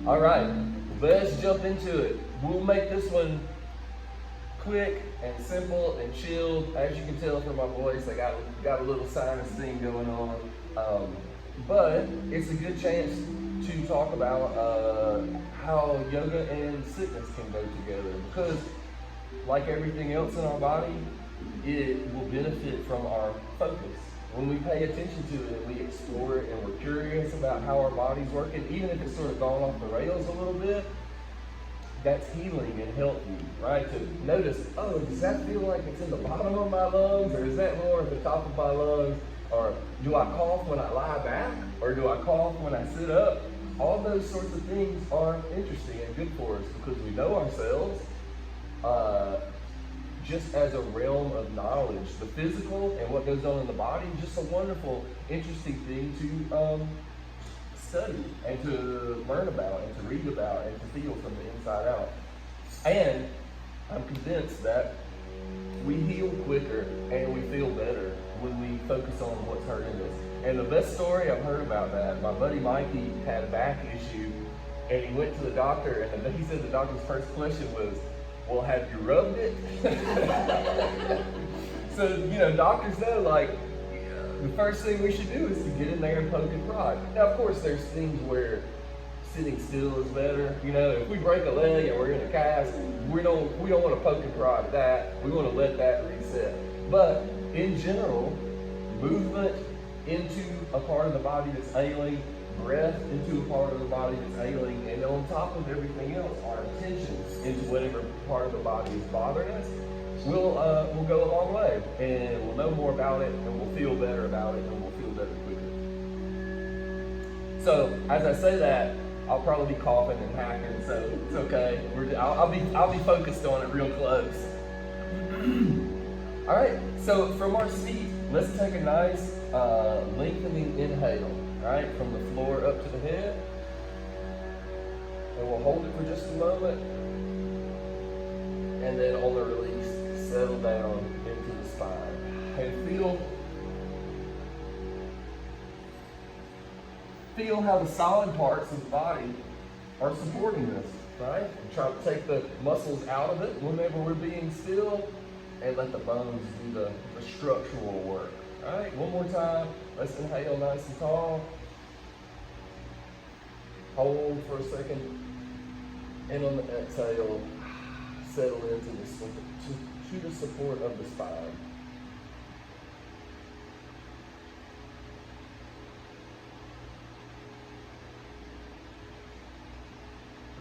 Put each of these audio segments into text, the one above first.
All right, let's jump into it. We'll make this one quick and simple and chilled. As you can tell from my voice, I got a little sinus thing going on. But it's a good chance to talk about how yoga and sickness can go together, because like everything else in our body, it will benefit from our focus. When we pay attention to it and we explore it and we're curious about how our body's working, even if it's sort of gone off the rails a little bit, that's healing and healthy, right? To notice, oh, does that feel like it's in the bottom of my lungs, or is that more at the top of my lungs? Or do I cough when I lie back, or do I cough when I sit up? All those sorts of things are interesting and good for us because we know ourselves just as a realm of knowledge. The physical and what goes on in the body is just a wonderful, interesting thing to study and to learn about and to read about and to feel from the inside out. And I'm convinced that we heal quicker and we feel better when we focus on what's hurting us. And the best story I've heard about that, my buddy Mikey had a back issue and he went to the doctor, and he said the doctor's first question was, well, have you rubbed it? So, doctors know, like, the first thing we should do is to get in there and poke and prod. Now, of course, there's things where sitting still is better. If we break a leg and we're in a cast, we don't want to poke and prod that. We want to let that reset. But in general, movement into a part of the body that's ailing, breath into a part of the body that's ailing, and on top of everything else, our attention into whatever part of the body is bothering us, we'll go a long way, and we'll know more about it, and we'll feel better about it, and we'll feel better quicker. So as I say that, I'll probably be coughing and hacking, so it's okay. I'll be focused on it real close. All right. So from our seat, let's take a nice lengthening inhale. All right, from the floor up to the head, and we'll hold it for just a moment, and then on the release, settle down into the spine, and feel how the solid parts of the body are supporting this, right? And try to take the muscles out of it whenever we're being still, and let the bones do the structural work. All right, one more time. Let's inhale nice and tall. Hold for a second. And on the exhale, settle into the support of the spine.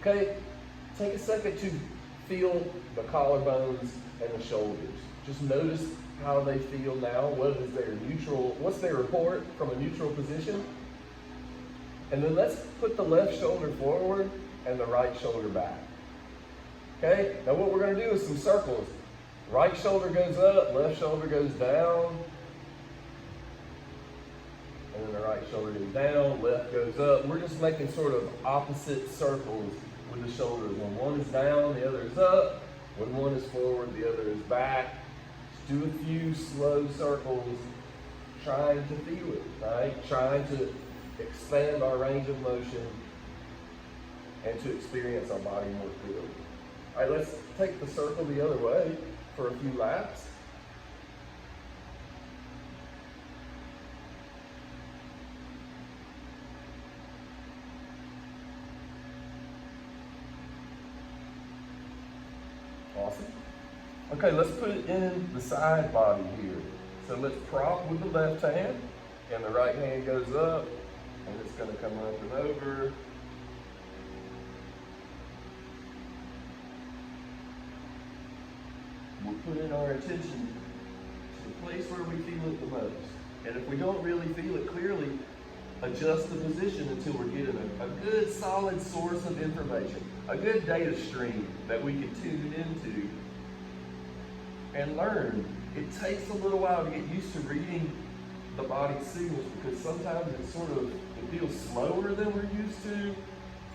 Okay, take a second to feel the collarbones and the shoulders. Just notice how they feel now. What's their report from a neutral position? And then let's put the left shoulder forward and the right shoulder back. Okay, now what we're going to do is some circles. Right shoulder goes up, left shoulder goes down. And then the right shoulder goes down, left goes up. We're just making sort of opposite circles with the shoulders. When one is down, the other is up. When one is forward, the other is back. Just do a few slow circles, trying to feel it, right? Trying to expand our range of motion and to experience our body more clearly. All right, let's take the circle the other way for a few laps. Awesome. Okay, let's put it in the side body here. So let's prop with the left hand, and the right hand goes up, and it's going to come up and over. We'll put in our attention to the place where we feel it the most. And if we don't really feel it clearly, adjust the position until we're getting a good solid source of information, a good data stream that we can tune into and learn. It takes a little while to get used to reading the body's signals because sometimes it feels slower than we're used to,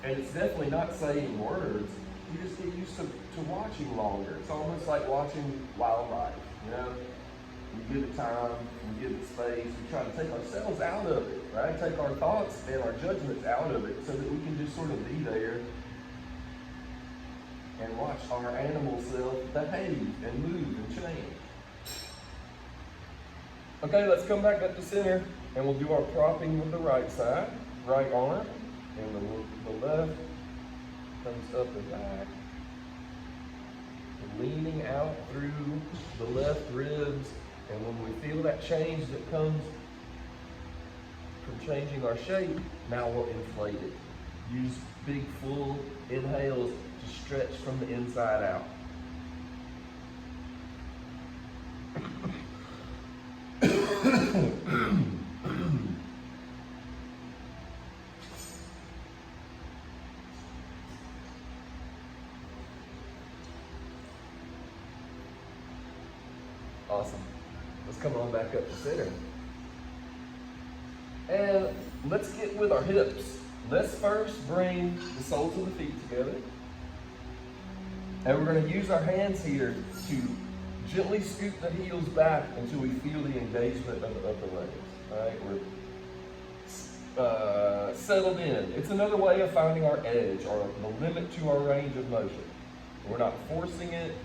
and it's definitely not saying words. You just get used to watching longer. It's almost like watching wildlife, you know? we give it time, we give it space, we try to take ourselves out of it, right? Take our thoughts and our judgments out of it so that we can just sort of be there and watch our animal self behave and move and change. Okay, let's come back up to center and we'll do our propping with the right side, right arm, and the left comes up and back, leaning out through the left ribs. And when we feel that change that comes from changing our shape, now we'll inflate it. Use big full inhales to stretch from the inside out. Awesome. Let's come on back up to center. And let's get with our hips. Let's first bring the soles of the feet together. And we're going to use our hands here to gently scoop the heels back until we feel the engagement of the upper legs. All right, we're settled in. It's another way of finding our edge or the limit to our range of motion. We're not forcing it.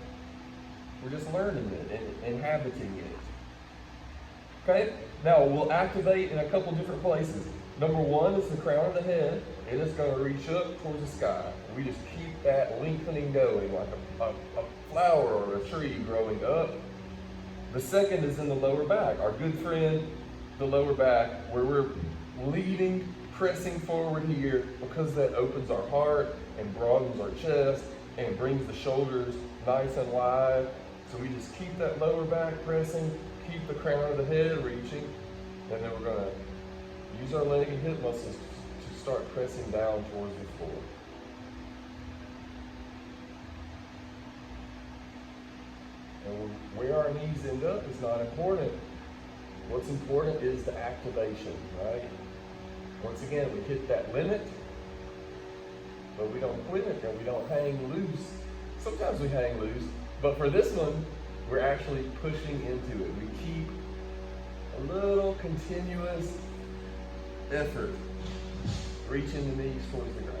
We're just learning it and inhabiting it. Okay, now we'll activate in a couple different places. Number one is the crown of the head, and it's going to reach up towards the sky. We just keep that lengthening going like a flower or a tree growing up. The second is in the lower back, our good friend, the lower back, where we're leading, pressing forward here because that opens our heart and broadens our chest and brings the shoulders nice and wide. So we just keep that lower back pressing, keep the crown of the head reaching, and then we're going to use our leg and hip muscles to start pressing down towards the floor. And where our knees end up is not important. What's important is the activation, right? Once again, we hit that limit, but we don't quit it and we don't hang loose. Sometimes we hang loose, but for this one, we're actually pushing into it. We keep a little continuous effort, reaching the knees towards the ground.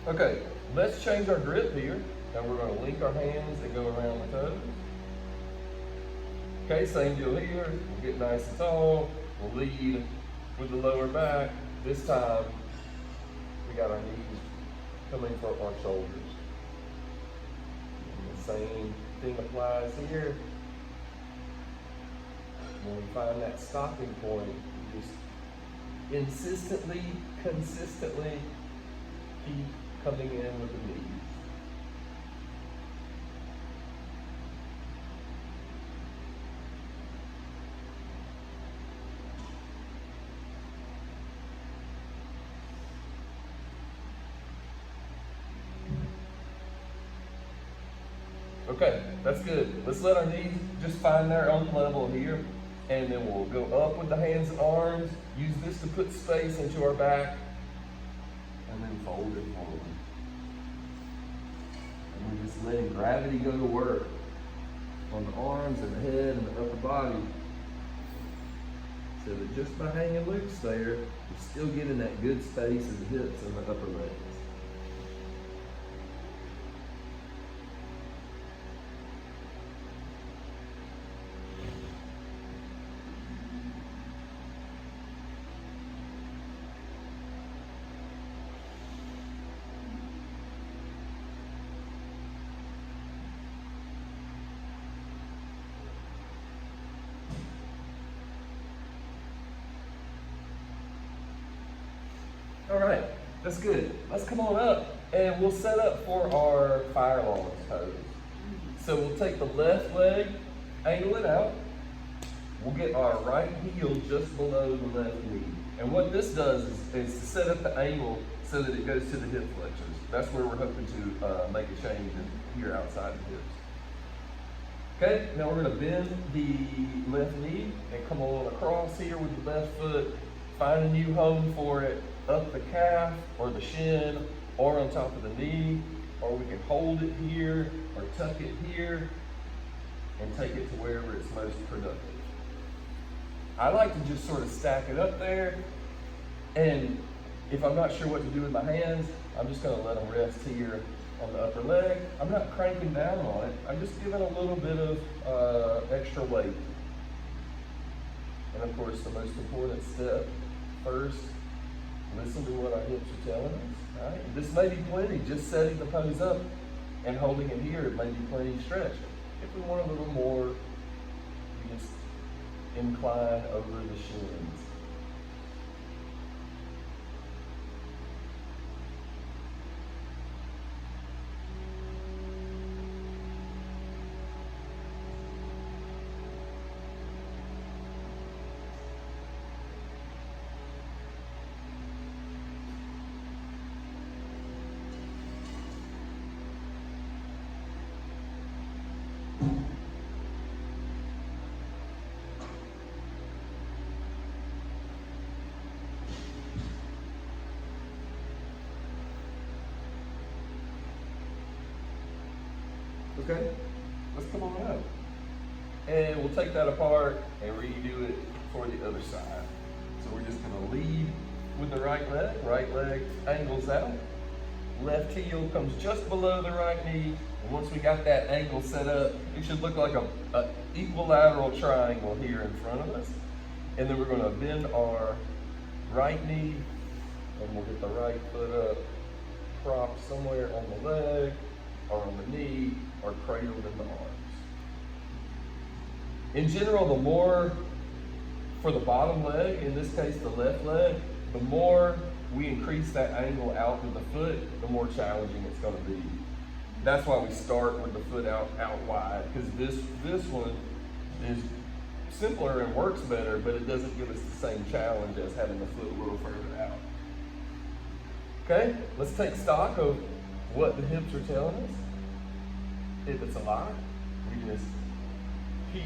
Okay, let's change our grip here. Now we're going to link our hands and go around the toes. Okay, same deal here. We'll get nice and tall. We'll lead with the lower back. This time, we got our knees coming from our shoulders. And the same thing applies here. When we find that stopping point, we just insistently, consistently keep coming in with the knees. Okay, that's good. Let's let our knees just find their own level here, and then we'll go up with the hands and arms, use this to put space into our back, and then fold it forward. And we're just letting gravity go to work on the arms and the head and the upper body, so that just by hanging loose there, you're still getting that good space in the hips and the upper legs. All right, that's good. Let's come on up and we'll set up for our fire lawns pose. So we'll take the left leg, angle it out. We'll get our right heel just below the left knee. And what this does is to set up the angle so that it goes to the hip flexors. That's where we're hoping to make a change in here outside the hips. Okay, now we're gonna bend the left knee and come on across here with the left foot. Find a new home for it, up the calf or the shin or on top of the knee or we can hold it here or tuck it here and take it to wherever it's most productive. I like to just sort of stack it up there, and if I'm not sure what to do with my hands, I'm just going to let them rest here on the upper leg. I'm not cranking down on it. I'm just giving a little bit of extra weight. And of course, the most important step first, listen to what our hips are telling us. Right? This may be plenty, just setting the pose up and holding it here, it may be plenty stretch. If we want a little more, just incline over the shins. Okay, let's come on up. And we'll take that apart and redo it for the other side. So we're just gonna lead with the right leg angles out. Left heel comes just below the right knee. And once we got that angle set up, it should look like a equilateral triangle here in front of us. And then we're gonna bend our right knee and we'll get the right foot up, propped somewhere on the leg or on the knee or cradled in the arms. In general, the more for the bottom leg, in this case the left leg, the more we increase that angle out with the foot, the more challenging it's going to be. That's why we start with the foot out wide, because this one is simpler and works better, but it doesn't give us the same challenge as having the foot a little further out. Okay, let's take stock of what the hips are telling us. If it's a lie, we just keep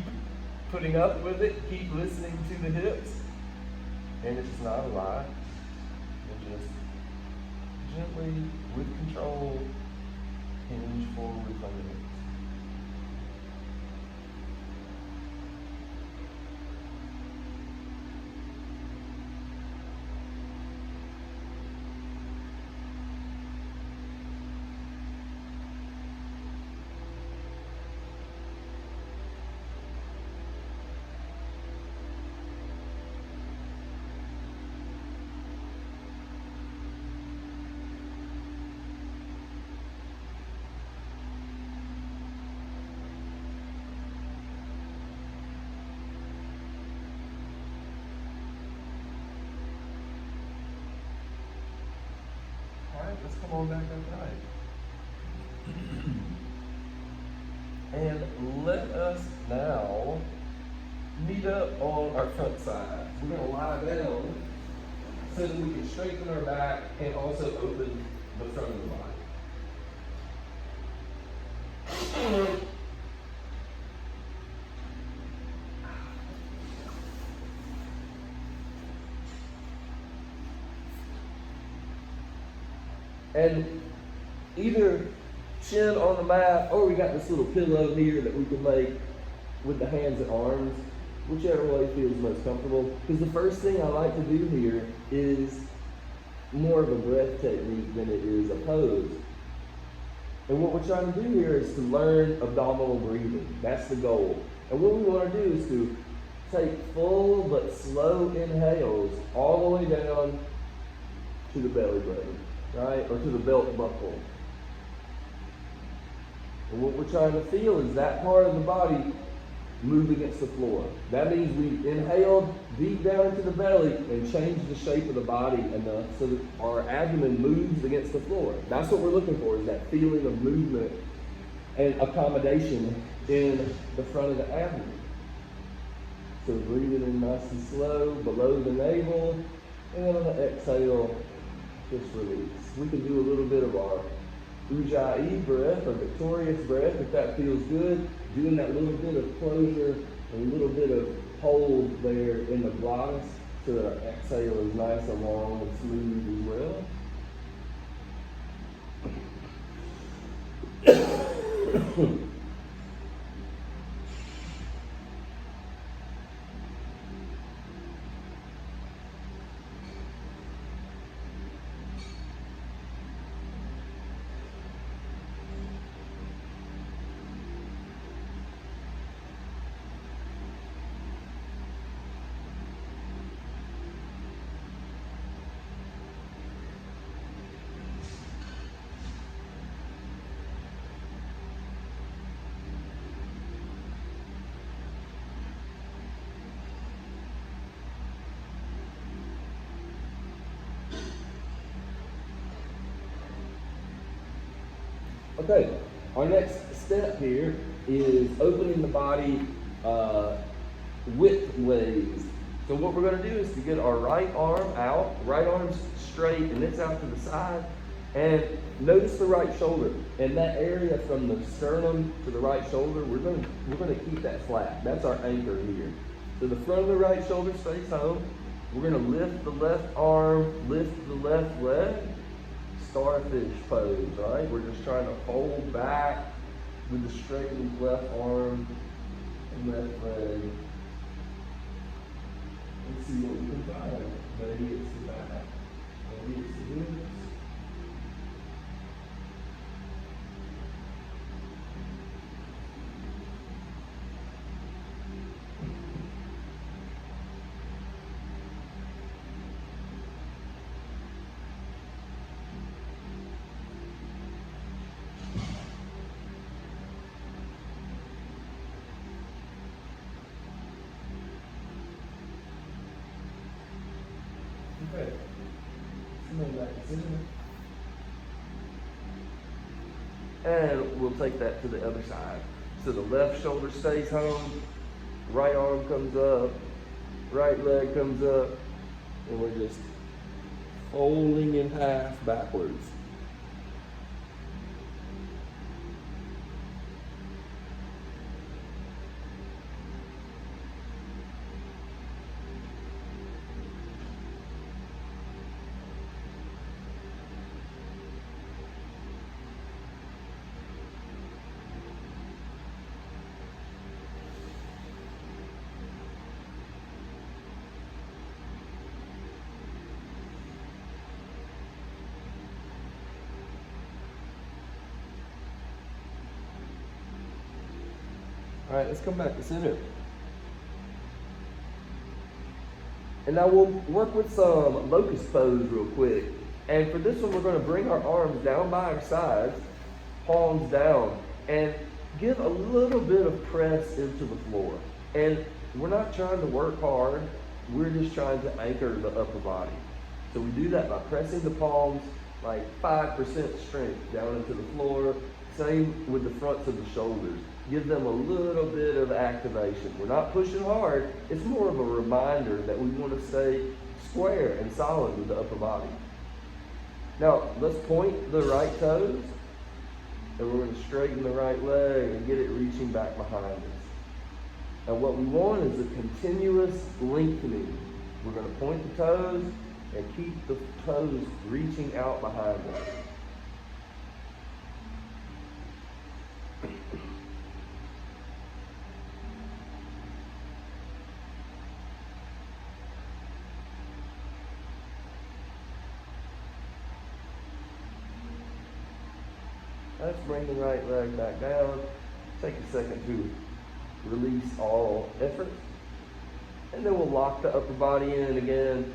putting up with it, keep listening to the hips. And if it's not a lie, we'll just gently, with control, hinge forward from the hips. Let's come on back upright. And let us now meet up on our front side. We're going to lie down so that we can straighten our back and also open the front of the body. And either chin on the mat, or we got this little pillow here that we can make with the hands and arms, whichever way feels most comfortable. Because the first thing I like to do here is more of a breath technique than it is a pose. And what we're trying to do here is to learn abdominal breathing. That's the goal. And what we want to do is to take full but slow inhales all the way down to the belly button. Right, or to the belt buckle. And what we're trying to feel is that part of the body move against the floor. That means we inhaled deep down into the belly and changed the shape of the body enough so that our abdomen moves against the floor. That's what we're looking for, is that feeling of movement and accommodation in the front of the abdomen. So breathing in nice and slow below the navel, and on the exhale, just release. We can do a little bit of our Ujjayi breath or victorious breath if that feels good. Doing that little bit of closure and a little bit of hold there in the glottis so that our exhale is nice and long and smooth as well. Okay, our next step here is opening the body widthways. So what we're going to do is to get our right arm out, right arm's straight and it's out to the side, and notice the right shoulder. And that area from the sternum to the right shoulder, we're going to keep that flat. That's our anchor here. So the front of the right shoulder stays home. We're going to lift the left arm, lift the left leg. Starfish pose, right? We're just trying to fold back with the straightened left arm and left leg. Let's see what we can find. Maybe it's the back. Maybe it's the hips. Okay. And we'll take that to the other side. So the left shoulder stays home, right arm comes up, right leg comes up, and we're just folding in half backwards. All right, let's come back to center. And now we'll work with some locust pose real quick. And for this one, we're going to bring our arms down by our sides, palms down, and give a little bit of press into the floor. And we're not trying to work hard. We're just trying to anchor the upper body. So we do that by pressing the palms like 5% strength down into the floor. Same with the fronts of the shoulders. Give them a little bit of activation. We're not pushing hard. It's more of a reminder that we want to stay square and solid with the upper body. Now, let's point the right toes, and we're going to straighten the right leg and get it reaching back behind us. And what we want is a continuous lengthening. We're going to point the toes and keep the toes reaching out behind us. Let's bring the right leg back down. Take a second to release all effort. And then we'll lock the upper body in again.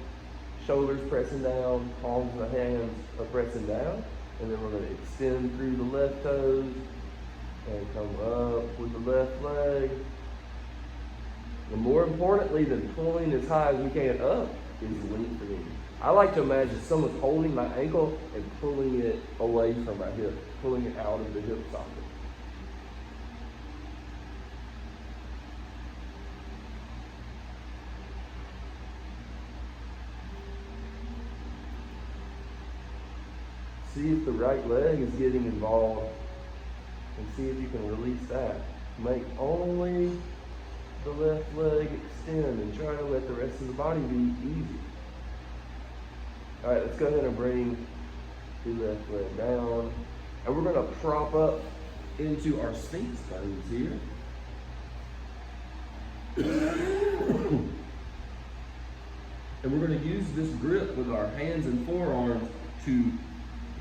Shoulders pressing down, palms of the hands are pressing down. And then we're going to extend through the left toes and come up with the left leg. And more importantly than pulling as high as we can up is lengthening. I like to imagine someone's holding my ankle and pulling it away from my hip, pulling it out of the hip socket. See if the right leg is getting involved and see if you can release that. Make only the left leg extend and try to let the rest of the body be easy. All right, let's go ahead and bring the left leg down. And we're going to prop up into our Sphinx pose here. And we're going to use this grip with our hands and forearms to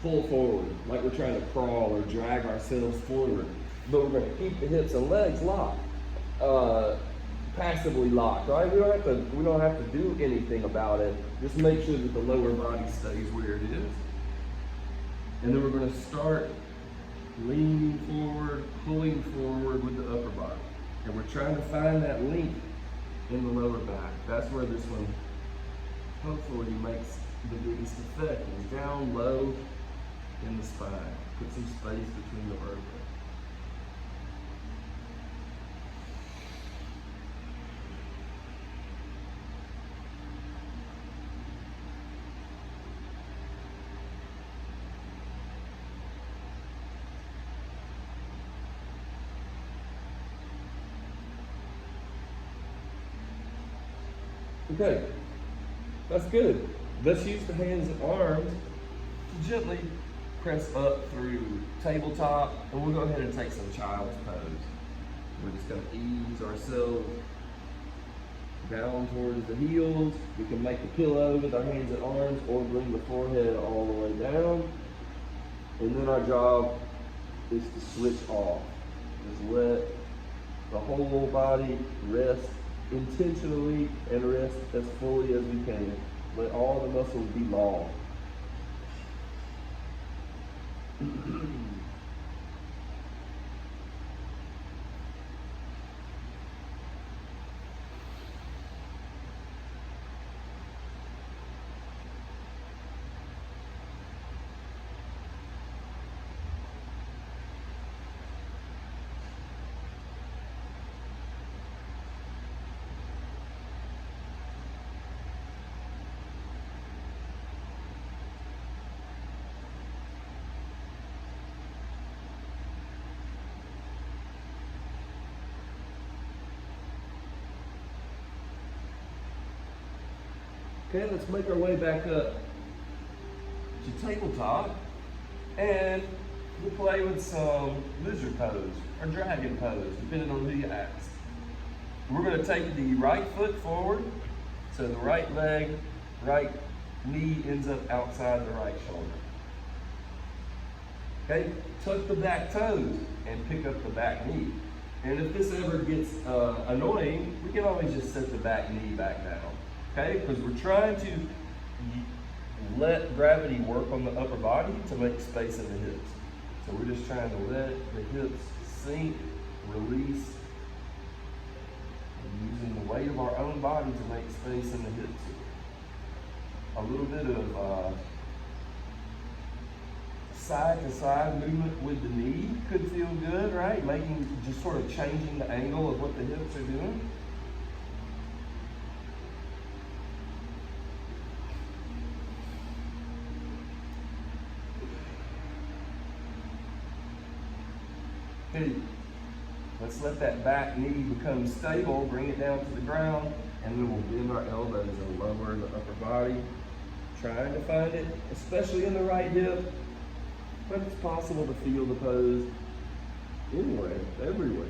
pull forward, like we're trying to crawl or drag ourselves forward. But we're going to keep the hips and legs locked, passively locked, right? We don't have to do anything about it. Just make sure that the lower body stays where it is. And then we're going to start leaning forward, pulling forward with the upper body. And we're trying to find that length in the lower back. That's where this one hopefully makes the biggest effect. Is down low in the spine. Put some space between the vertebrae. Okay, that's good. Let's use the hands and arms to gently press up through tabletop, and we'll go ahead and take some child's pose. We're just going to ease ourselves down towards the heels. We can make a pillow with our hands and arms, or bring the forehead all the way down. And then our job is to switch off. Just let the whole body rest intentionally and rest as fully as we can. Let all the muscles be long. Okay, let's make our way back up to tabletop, and we'll play with some lizard pose or dragon pose, depending on who you ask. We're going to take the right foot forward, so the right leg, right knee ends up outside the right shoulder. Okay, tuck the back toes and pick up the back knee. And if this ever gets annoying, we can always just set the back knee back down. Okay, because we're trying to let gravity work on the upper body to make space in the hips. So we're just trying to let the hips sink, release, and using the weight of our own body to make space in the hips. A little bit of side to side movement with the knee could feel good, right? Just sort of changing the angle of what the hips are doing. Okay, let's let that back knee become stable, bring it down to the ground, and then we'll bend our elbows and lower the upper body. Trying to find it, especially in the right hip, but it's possible to feel the pose anywhere, everywhere.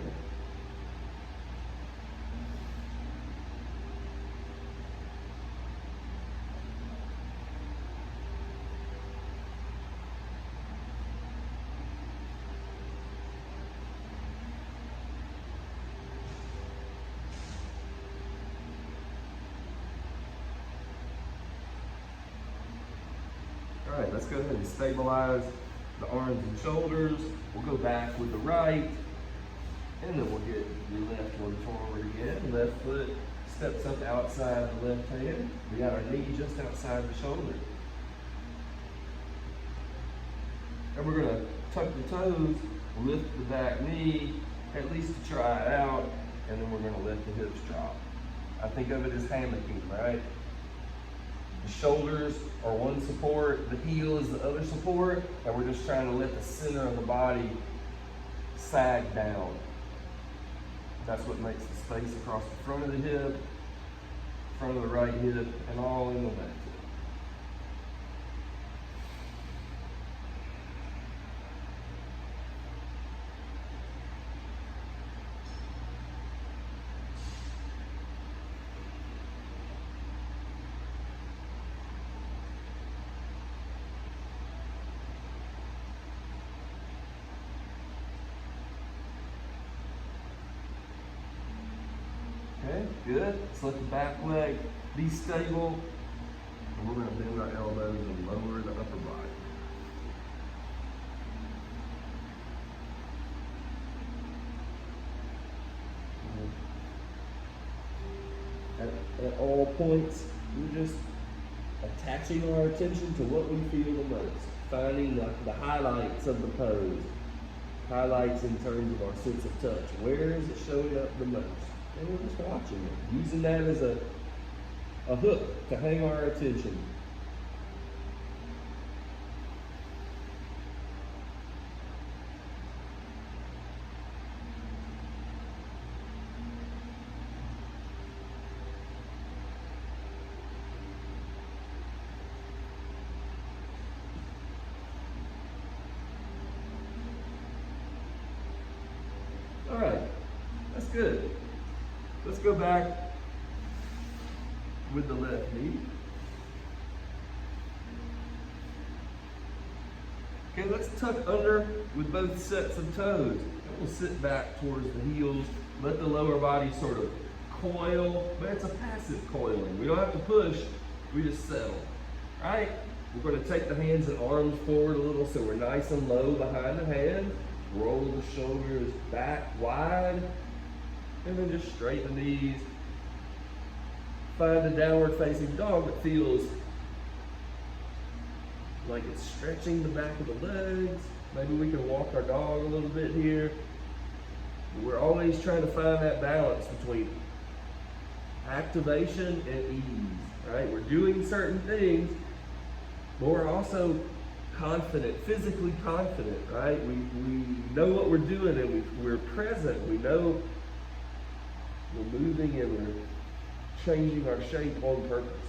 All right, let's go ahead and stabilize the arms and shoulders. We'll go back with the right, and then we'll get the left one forward again. Left foot steps up outside the left hand. We got our knee just outside the shoulder. And we're gonna tuck the toes, lift the back knee, at least to try it out, and then we're gonna let the hips drop. I think of it as hammocking, right? The shoulders are one support, the heel is the other support, and we're just trying to let the center of the body sag down. That's what makes the space across the front of the hip, front of the right hip, and all in the left hip. Good. Let's let the back leg be stable. And we're going to bend our elbows and lower the upper body. At all points, we're just attaching our attention to what we feel the most, finding the highlights of the pose, highlights in terms of our sense of touch. Where is it showing up the most? And we're just watching it, using that as a hook to hang our attention. All right, that's good. Let's go back with the left knee. Okay, let's tuck under with both sets of toes. And we'll sit back towards the heels. Let the lower body sort of coil, but it's a passive coiling. We don't have to push, we just settle. All right, we're going to take the hands and arms forward a little so we're nice and low behind the hand. Roll the shoulders back wide, and then just straighten the knees. Find a downward facing dog that feels like it's stretching the back of the legs. Maybe we can walk our dog a little bit here. We're always trying to find that balance between activation and ease, right? We're doing certain things, but we're also confident, physically confident, right? We know what we're doing and we're present. We know we're moving and we're changing our shape on purpose.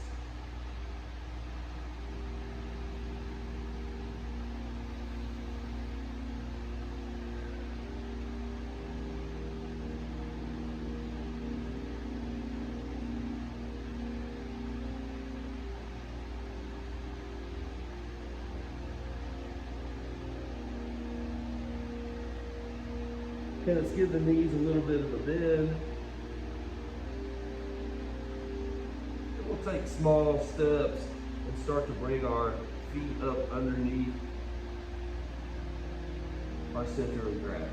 Okay, let's give the knees a little bit of a bend. And we'll take small steps and start to bring our feet up underneath our center of gravity.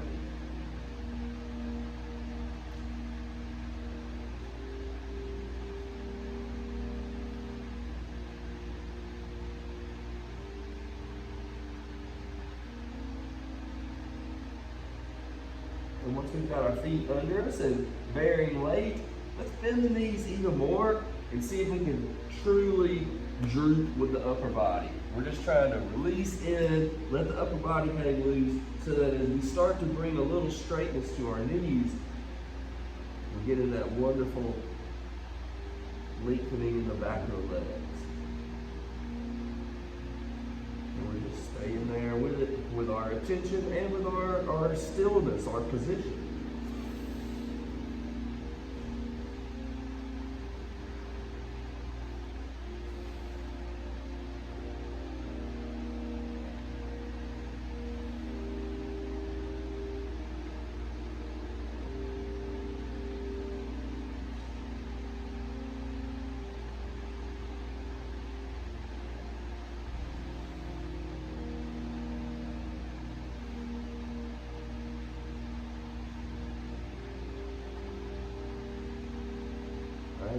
And once we've got our feet under us and bearing weight, let's bend the knees even more and see if we can truly droop with the upper body. We're just trying to release in, let the upper body hang loose, so that as we start to bring a little straightness to our knees, we're getting that wonderful lengthening in the back of the legs. And we're just staying there with it, with our attention and with our stillness, our position.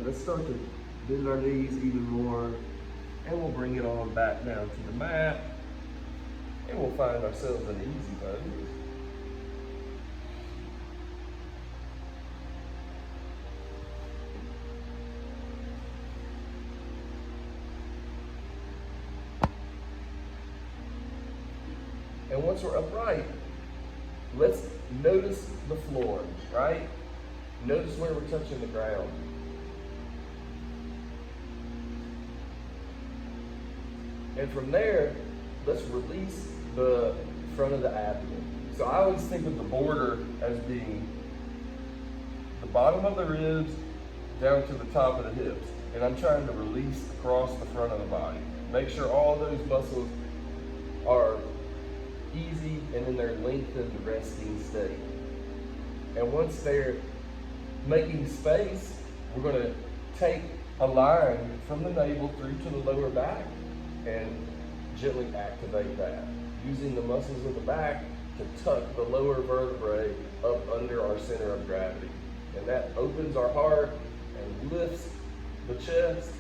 Let's start to bend our knees even more, and we'll bring it on back down to the mat, and we'll find ourselves an easy pose. And once we're upright, let's notice the floor, right? Notice where we're touching the ground. And from there, let's release the front of the abdomen. So I always think of the border as being the bottom of the ribs down to the top of the hips. And I'm trying to release across the front of the body. Make sure all those muscles are easy and in their lengthened resting state. And once they're making space, we're going to take a line from the navel through to the lower back and gently activate that, using the muscles of the back to tuck the lower vertebrae up under our center of gravity. And that opens our heart and lifts the chest.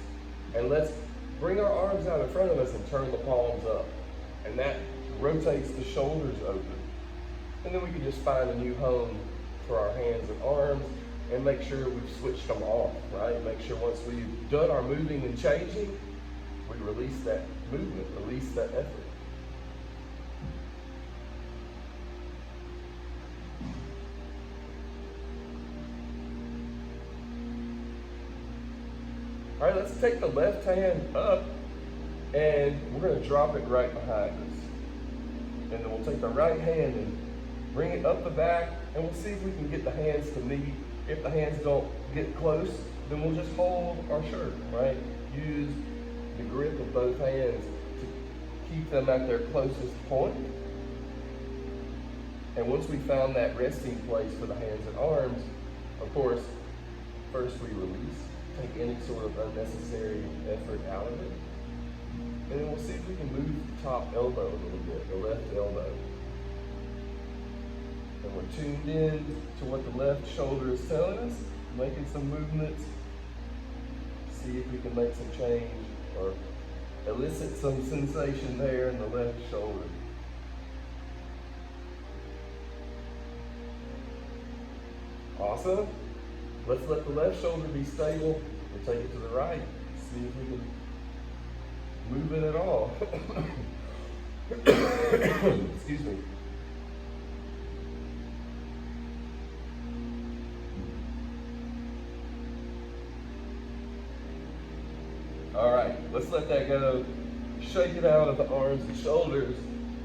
And let's bring our arms out in front of us and turn the palms up. And that rotates the shoulders open. And then we can just find a new home for our hands and arms and make sure we've switched them off, right? Make sure once we've done our moving and changing, we release that movement, release that effort. All right, let's take the left hand up and we're going to drop it right behind us. And then we'll take the right hand and bring it up the back, and we'll see if we can get the hands to meet. If the hands don't get close, then we'll just hold our shirt, right? Use the grip of both hands to keep them at their closest point. And once we found that resting place for the hands and arms, of course, first we release, take any sort of unnecessary effort out of it. And then we'll see if we can move the top elbow a little bit, the left elbow. And we're tuned in to what the left shoulder is telling us, making some movements. See if we can make some change or elicit some sensation there in the left shoulder. Awesome. Let's let the left shoulder be stable. We'll take it to the right. See if we can move it at all. Excuse me. All right, let's let that go. Shake it out of the arms and shoulders,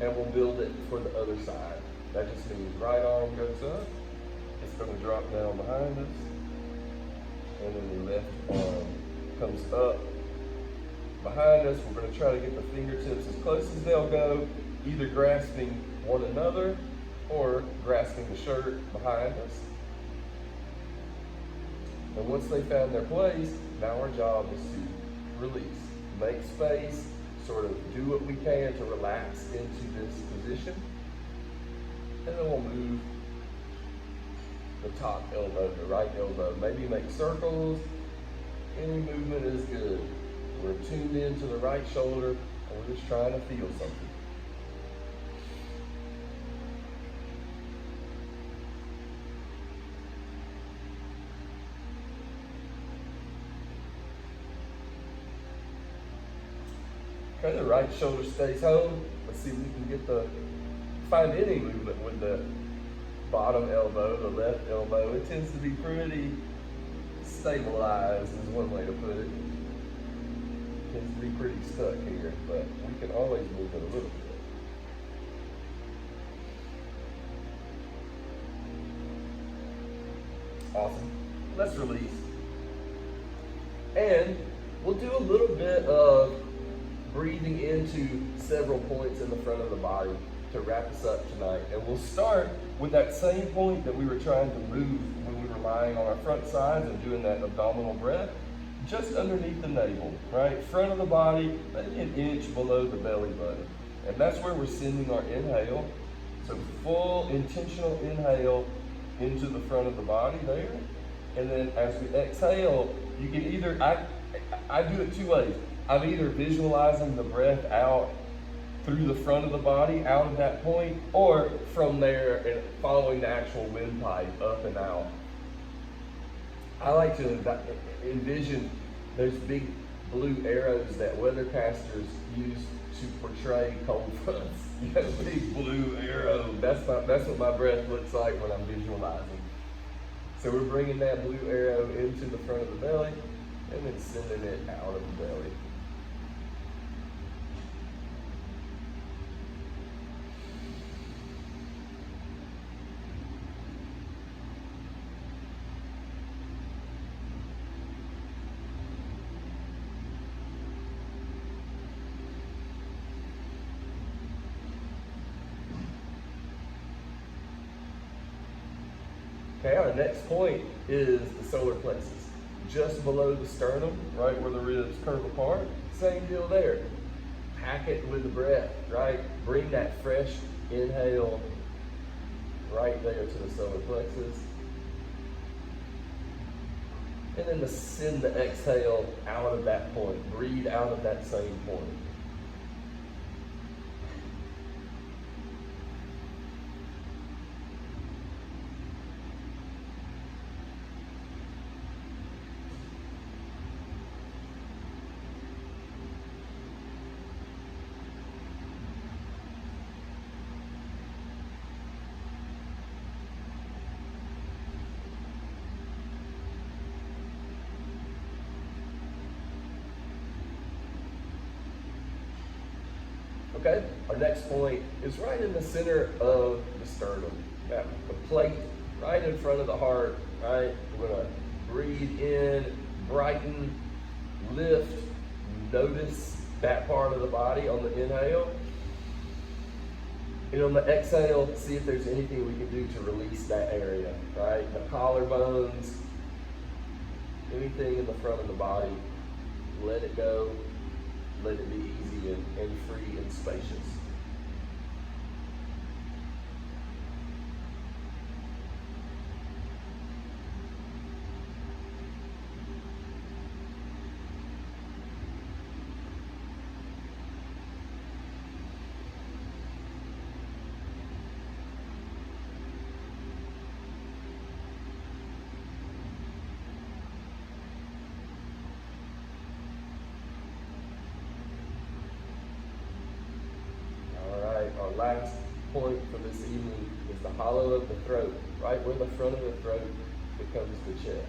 and we'll build it for the other side. That just means right arm goes up. It's going to drop down behind us. And then the left arm comes up behind us. We're going to try to get the fingertips as close as they'll go, either grasping one another or grasping the shirt behind us. And once they found their place, now our job is to release, make space, sort of do what we can to relax into this position. And then we'll move the top elbow, the right elbow. Maybe make circles. Any movement is good. We're tuned into the right shoulder and we're just trying to feel something. Okay, the right shoulder stays home. Let's see if we can find any movement with the bottom elbow, the left elbow. It tends to be pretty stabilized, is one way to put it. It tends to be pretty stuck here, but we can always move it a little bit. Awesome. Let's release. And we'll do a little bit of breathing into several points in the front of the body to wrap us up tonight. And we'll start with that same point that we were trying to move when we were lying on our front sides and doing that abdominal breath, just underneath the navel, right? Front of the body, maybe an inch below the belly button. And that's where we're sending our inhale. So full intentional inhale into the front of the body there. And then as we exhale, you can either, I do it two ways. I'm either visualizing the breath out through the front of the body, out of that point, or from there and following the actual windpipe up and out. I like to envision those big blue arrows that weathercasters use to portray cold fronts. You have a big blue arrow. That's what my breath looks like when I'm visualizing. So we're bringing that blue arrow into the front of the belly and then sending it out of the belly. Okay, our next point is the solar plexus. just below the sternum, right where the ribs curve apart. Same deal there. Pack it with the breath, right? Bring that fresh inhale right there to the solar plexus. And then send the exhale out of that point. Breathe out of that same point. Okay, our next point is right in the center of the sternum. Got the plate right in front of the heart, right? We're gonna breathe in, brighten, lift, notice that part of the body on the inhale. And on the exhale, see if there's anything we can do to release that area, right? The collarbones, anything in the front of the body, let it go. Let it be easy and free and spacious. Our last point for this evening is the hollow of the throat, right where the front of the throat becomes the chest.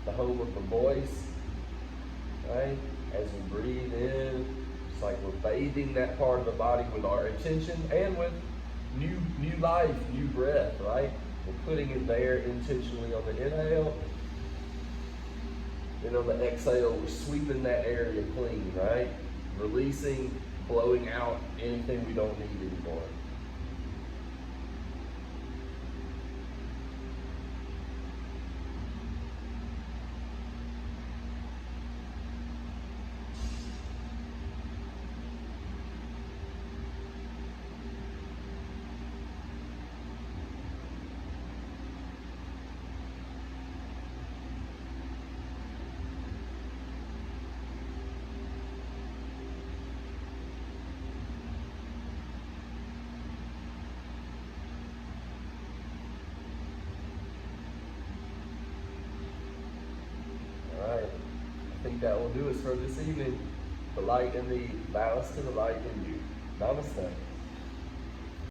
The home of the voice, right? As we breathe in, it's like we're bathing that part of the body with our intention and with new life, new breath, right? We're putting it there intentionally on the inhale. And on the exhale, we're sweeping that area clean, right? Releasing, blowing out anything we don't need anymore. I think that will do us for this evening. The light in me, balance to the light in you. Namaste.